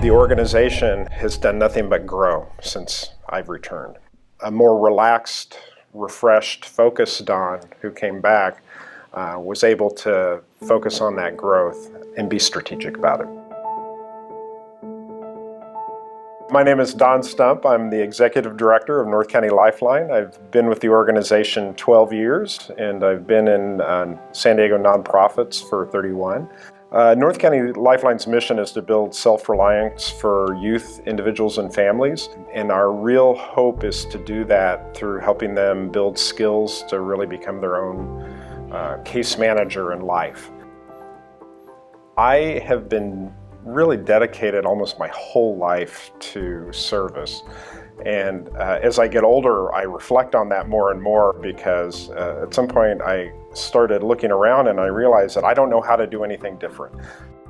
The organization has done nothing but grow since I've returned. A more relaxed, refreshed, focused Don who came back was able to focus on that growth and be strategic about it. My name is Don Stump. I'm the Executive Director of North County Lifeline. I've been with the organization 12 years, and I've been in San Diego nonprofits for 31. North County Lifeline's mission is to build self-reliance for youth, individuals, and families. And our real hope is to do that through helping them build skills to really become their own case manager in life. I have been really dedicated almost my whole life to service. And as I get older, I reflect on that more and more because at some point I started looking around and I realized that I don't know how to do anything different.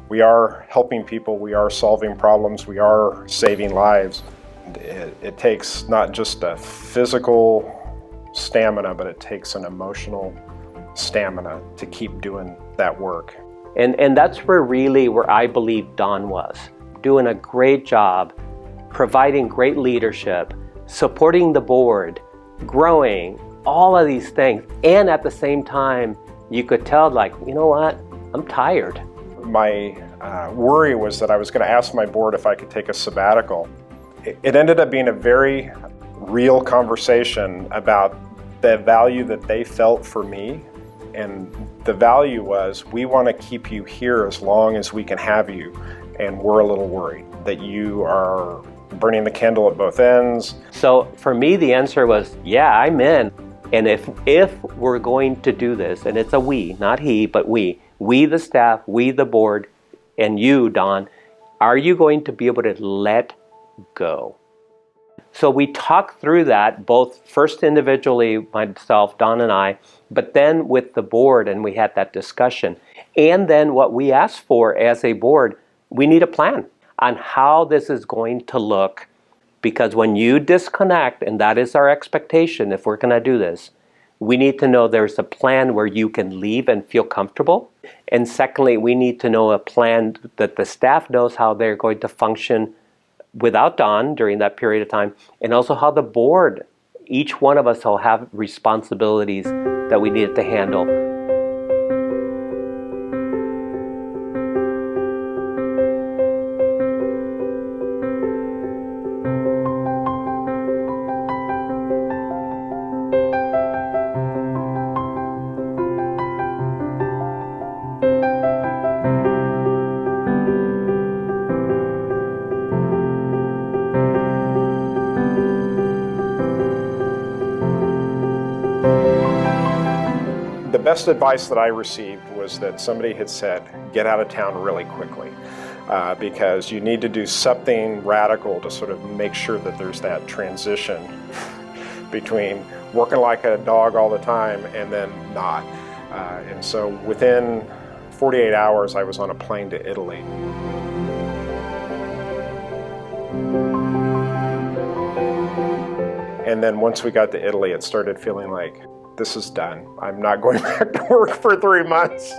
We are helping people, we are solving problems, we are saving lives. It takes not just a physical stamina, but it takes an emotional stamina to keep doing that work. And that's where I believe Don was, doing a great job, providing great leadership, supporting the board, growing, all of these things. And at the same time, you could tell, like, you know what, I'm tired. My worry was that I was going to ask my board if I could take a sabbatical. It ended up being a very real conversation about the value that they felt for me. And the value was, we want to keep you here as long as we can have you. And we're a little worried that you are burning the candle at both ends. So for me, the answer was, yeah, I'm in. And if we're going to do this, and it's a we, not he, but we the staff, we the board, and you, Don, are you going to be able to let go? So we talked through that, both first individually, myself, Don and I, but then with the board, and we had that discussion. And then what we asked for as a board, we need a plan on how this is going to look, because when you disconnect, and that is our expectation if we're going to do this, we need to know there's a plan where you can leave and feel comfortable. And secondly, we need to know a plan that the staff knows how they're going to function without Don during that period of time, and also how the board, each one of us will have responsibilities that we need to handle. The best advice that I received was that somebody had said, get out of town really quickly, because you need to do something radical to sort of make sure that there's that transition between working like a dog all the time and then not. And so within 48 hours, I was on a plane to Italy. And then once we got to Italy, it started feeling like, this is done. I'm not going back to work for 3 months,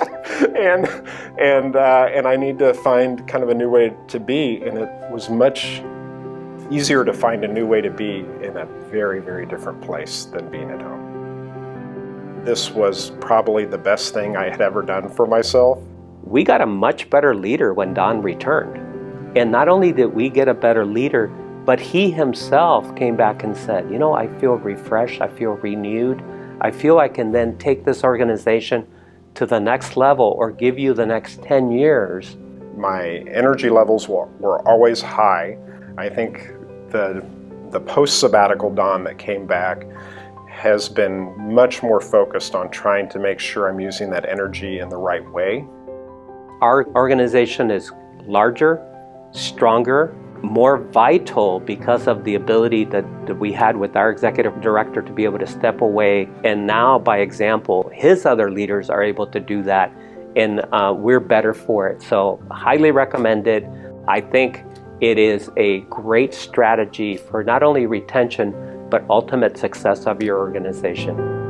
and I need to find kind of a new way to be. And it was much easier to find a new way to be in a very, very different place than being at home. This was probably the best thing I had ever done for myself. We got a much better leader when Don returned. And not only did we get a better leader, but he himself came back and said, you know, I feel refreshed, I feel renewed. I feel I can then take this organization to the next level or give you the next 10 years. My energy levels were always high. I think the post-sabbatical Don that came back has been much more focused on trying to make sure I'm using that energy in the right way. Our organization is larger, stronger, more vital because of the ability that we had with our executive director to be able to step away. And now, by example, his other leaders are able to do that, and we're better for it. So highly recommended. I think it is a great strategy for not only retention, but ultimate success of your organization.